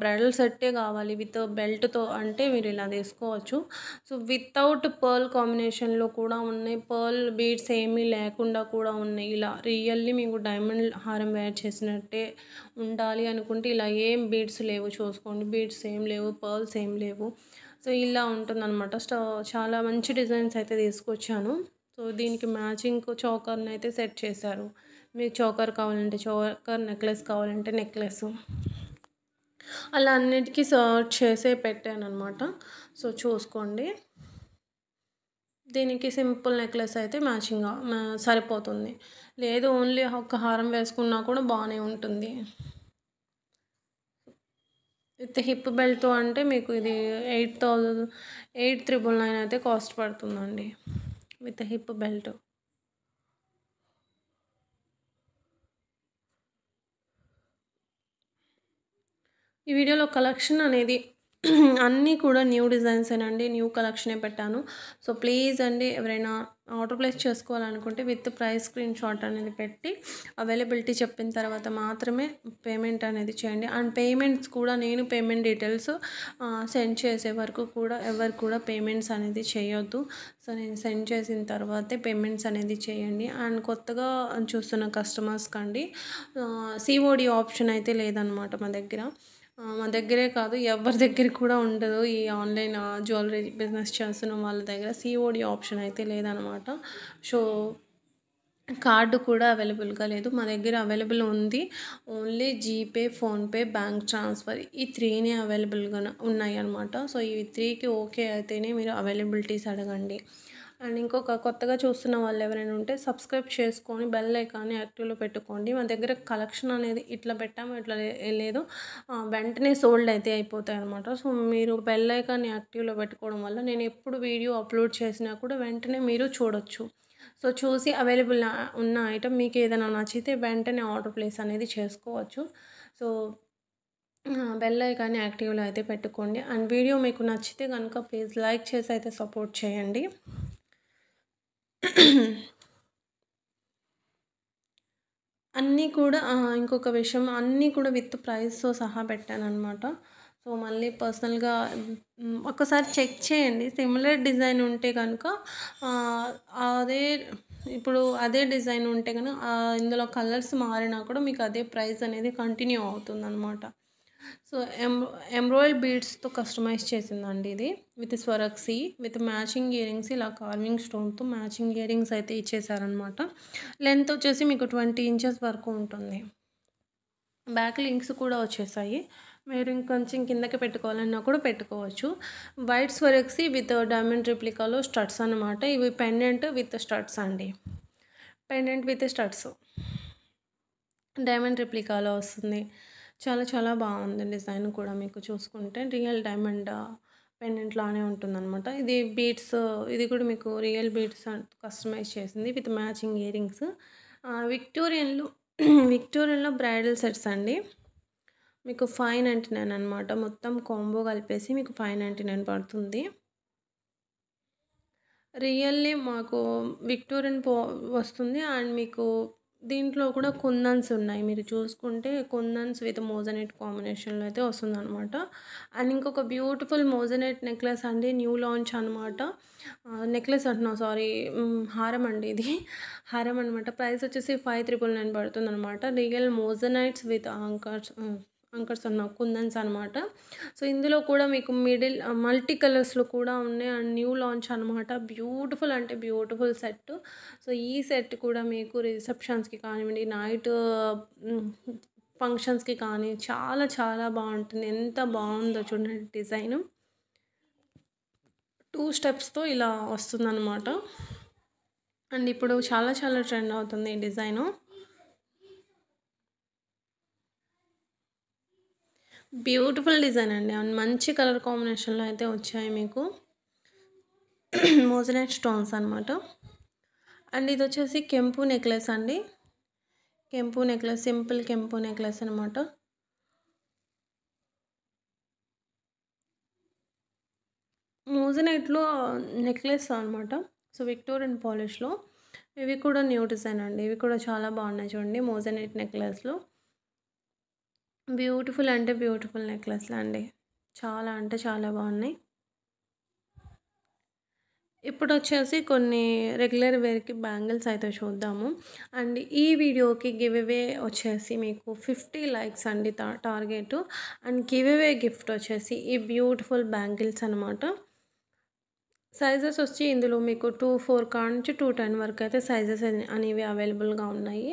బ్రైడల్ సెట్టే కావాలి విత్ బెల్ట్తో అంటే మీరు ఇలా తీసుకోవచ్చు. సో వితౌట్ పర్ల్ కాంబినేషన్లో కూడా ఉన్నాయి, పర్ల్ బీడ్స్ ఏమీ లేకుండా కూడా ఉన్నాయి. ఇలా రియల్లీ మీకు డైమండ్ హారం వేర్ చేసినట్టే ఉండాలి అనుకుంటే ఇలా ఏం బీడ్స్ లేవు, చూసుకోండి. బీడ్స్ ఏం లేవు, పర్ల్స్ ఏం లేవు. సో ఇలా ఉంటుందన్నమాట. చాలా మంచి డిజైన్స్ అయితే తీసుకొచ్చాను. సో దీనికి మ్యాచింగ్ చోకర్ని అయితే సెట్ చేశారు. మీకు చోకర్ కావాలంటే చోకర్, నెక్లెస్ కావాలంటే నెక్లెస్, అలా అన్నిటికీ సర్చ్ చేసే పెట్టాను అనమాట. సో చూసుకోండి. దీనికి సింపుల్ నెక్లెస్ అయితే మ్యాచింగ్గా సరిపోతుంది. లేదు ఓన్లీ ఒక హారం వేసుకున్నా కూడా బాగానే ఉంటుంది. విత్ హిప్ బెల్ట్తో అంటే మీకు ఇది 8,999 అయితే కాస్ట్ పడుతుందండి విత్ హిప్ బెల్ట్. ఈ వీడియోలో కలెక్షన్ అనేది అన్నీ కూడా న్యూ డిజైన్స్ అండి, న్యూ కలెక్షనే పెట్టాను. సో ప్లీజ్ అండి, ఎవరైనా ఆర్డర్ ప్లేస్ చేసుకోవాలనుకుంటే విత్ ప్రైస్ స్క్రీన్ షాట్ అనేది పెట్టి అవైలబిలిటీ చెప్పిన తర్వాత మాత్రమే పేమెంట్ అనేది చేయండి. అండ్ పేమెంట్స్ కూడా నేను పేమెంట్ డీటెయిల్స్ సెండ్ చేసే వరకు కూడా ఎవరు కూడా పేమెంట్స్ అనేది చేయొద్దు. సో నేను సెండ్ చేసిన తర్వాతే పేమెంట్స్ అనేది చేయండి. అండ్ కొత్తగా చూస్తున్న కస్టమర్స్కి అండి సిఓడి ఆప్షన్ అయితే లేదనమాట మా దగ్గరే కాదు, ఎవరి దగ్గర కూడా ఉండదు. ఈ ఆన్లైన్ జ్యువెలరీ బిజినెస్ చేస్తున్న వాళ్ళ దగ్గర సిఓడి ఆప్షన్ అయితే లేదనమాట. సో కార్డు కూడా అవైలబుల్గా లేదు. మా దగ్గర అవైలబుల్ ఉంది only GPay, PhonePe, bank transfer, ఈ 3నే అవైలబుల్గా ఉన్నాయి అనమాట. సో ఈ 3కి ఓకే అయితేనే మీరు అవైలబిలిటీస్ అడగండి. అండ్ ఇంకొక కొత్తగా చూస్తున్న వాళ్ళు ఎవరైనా ఉంటే సబ్స్క్రైబ్ చేసుకొని బెల్ ఐకాన్ని యాక్టివ్లో పెట్టుకోండి. మా దగ్గర కలెక్షన్ అనేది ఇట్లా పెట్టాము, ఇట్లా లేదు, వెంటనే సోల్డ్ అయితే అయిపోతాయి అనమాట. సో మీరు బెల్ ఐకాన్ని యాక్టివ్లో పెట్టుకోవడం వల్ల నేను ఎప్పుడు వీడియో అప్లోడ్ చేసినా కూడా వెంటనే మీరు చూడొచ్చు. సో చూసి అవైలబుల్ ఉన్న ఐటమ్ మీకు ఏదైనా నచ్చితే వెంటనే ఆర్డర్ ప్లేస్ అనేది చేసుకోవచ్చు. సో బెల్ ఐకాన్ని యాక్టివ్లో అయితే పెట్టుకోండి. అండ్ వీడియో మీకు నచ్చితే కనుక ప్లీజ్ లైక్ చేసి అయితే సపోర్ట్ చేయండి. అన్నీ కూడా ఇంకొక విషయం, అన్నీ కూడా విత్ ప్రైస్తో సహా పెట్టానన్నమాట. సో మళ్ళీ పర్సనల్గా ఒక్కసారి చెక్ చేయండి. సిమిలర్ డిజైన్ ఉంటే కనుక అదే డిజైన్ ఉంటే కనుక ఇందులో కలర్స్ మారినా కూడా మీకు అదే ప్రైస్ అనేది కంటిన్యూ అవుతుందన్నమాట. సో ఎంబ్రాయిడ్ బీడ్స్తో కస్టమైజ్ చేసిందండి ఇది, విత్ స్వరక్సీ, విత్ మ్యాచింగ్ ఇయరింగ్స్, ఇలా కార్వింగ్ స్టోన్తో మ్యాచింగ్ ఇయరింగ్స్ అయితే ఇచ్చేసారనమాట. లెంత్ వచ్చేసి మీకు 20 ఇంచెస్ వరకు ఉంటుంది. బ్యాక్ లింక్స్ కూడా వచ్చేసాయి, మీరు ఇంకొంచెం కిందకి పెట్టుకోవాలన్నా కూడా పెట్టుకోవచ్చు. వైట్ స్వరక్సీ విత్ డైమండ్ రిప్లికాలో స్టడ్స్ అనమాట. ఇవి పెండెంట్ విత్ స్టడ్స్ అండి, పెండెంట్ విత్ స్టడ్స్ డైమండ్ రిప్లికాలో వస్తుంది. చాలా చాలా బాగుంది డిజైన్ కూడా. మీకు చూసుకుంటే రియల్ డైమండ్ పెండెంట్ లానే ఉంటుందన్నమాట. ఇది బీడ్స్, ఇది కూడా మీకు రియల్ బీడ్స్ కస్టమైజ్ చేసింది విత్ మ్యాచింగ్ ఇయరింగ్స్. విక్టోరియన్లో బ్రైడల్ సెట్స్ అండి. మీకు 599 అనమాట. మొత్తం కాంబో కలిపేసి మీకు 599 పడుతుంది. రియల్లీ మాకు విక్టోరియన్ వస్తుంది అండ్ మీకు దీంట్లో కూడా కుందన్స్ ఉన్నాయి. మీరు చూసుకుంటే కుందన్స్ విత్ మోజనైట్ కాంబినేషన్‌లో అయితే వస్తుందనమాట. అండ్ ఇంకొక బ్యూటిఫుల్ మోజనైట్ నెక్లెస్ అండి. న్యూ లాంచ్ అనమాట. నెక్లెస్ అంటున్నా సారీ. హారం అండి ఇది. హారం అనమాట. ప్రైస్ వచ్చేసి 5,999 పడుతుందనమాట. రియల్ మోజనైట్స్ విత్ అంకర్స్ కుందన్స్ అనమాట. సో, ఇందులో కూడా మీకు మల్టీ కలర్స్‌లో కూడా ఉన్నాయి. అండ్ న్యూ లాంచ్ అనమాట. బ్యూటిఫుల్ అంటే బ్యూటిఫుల్ సెట్. సో, ఈ సెట్ కూడా మీకు రిసెప్షన్స్‌కి కానివ్వండి, నైట్ ఫంక్షన్స్‌కి కానీ చాలా చాలా బాగుంటుంది. ఎంత బాగుందో చూడండి డిజైను. 2 స్టెప్స్‌తో ఇలా వస్తుందనమాట. అండ్ ఇప్పుడు చాలా చాలా ట్రెండ్ అవుతుంది ఈ డిజైను. బ్యూటిఫుల్ డిజైన్ అండి. అండ్ మంచి కలర్ కాంబినేషన్‌లో అయితే వచ్చాయి మీకు. మోజనైట్ స్టోన్స్ అనమాట. అండ్ ఇది వచ్చేసి కెంపు నెక్లెస్ అండి. కెంపు నెక్లెస్, సింపుల్ కెంపు నెక్లెస్ అనమాట. మోజనైట్‌లో నెక్లెస్ అనమాట. సో, విక్టోరియన్ పాలిష్‌లో ఇవి కూడా న్యూ డిజైన్ అండి. ఇవి కూడా చాలా బాగున్నాయి చూడండి. మోజనైట్ నెక్లెస్‌లో బ్యూటిఫుల్ అంటే బ్యూటిఫుల్ నెక్లెస్‌లు అండి. చాలా అంటే చాలా బాగున్నాయి. ఇప్పుడు వచ్చేసి కొన్ని రెగ్యులర్ వేర్‌కి బ్యాంగిల్స్ అయితే చూద్దాము. అండ్ ఈ వీడియోకి గివ్ అవే వచ్చేసి మీకు 50 లైక్స్ అండి target. And give away gift వచ్చేసి ఈ బ్యూటిఫుల్ బ్యాంగిల్స్ అనమాట. సైజెస్ వచ్చి ఇందులో మీకు 2-4 కాడ నుంచి 2-10 వరకు అయితే సైజెస్ అనేవి అవైలబుల్గా ఉన్నాయి.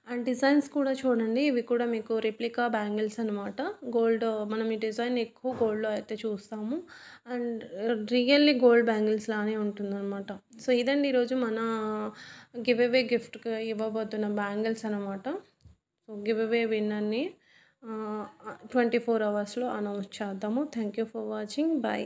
అండ్ డిజైన్స్ కూడా చూడండి. ఇవి కూడా మీకు రెప్లికా బ్యాంగిల్స్ అనమాట. గోల్డ్ మనం ఈ డిజైన్ ఎక్కువ గోల్డ్‌లో అయితే చూస్తాము. అండ్ రియల్లీ గోల్డ్ బ్యాంగిల్స్ లానే ఉంటుందన్నమాట. సో, ఇదండి ఈరోజు మన గివ్ అవే గిఫ్ట్‌కి ఇవ్వబోతున్న బ్యాంగిల్స్ అనమాట. సో, గివ్ అవే విన్నర్‌ని 24 అవర్స్‌లో అనౌన్స్ చేద్దాము. Thank you for watching. By.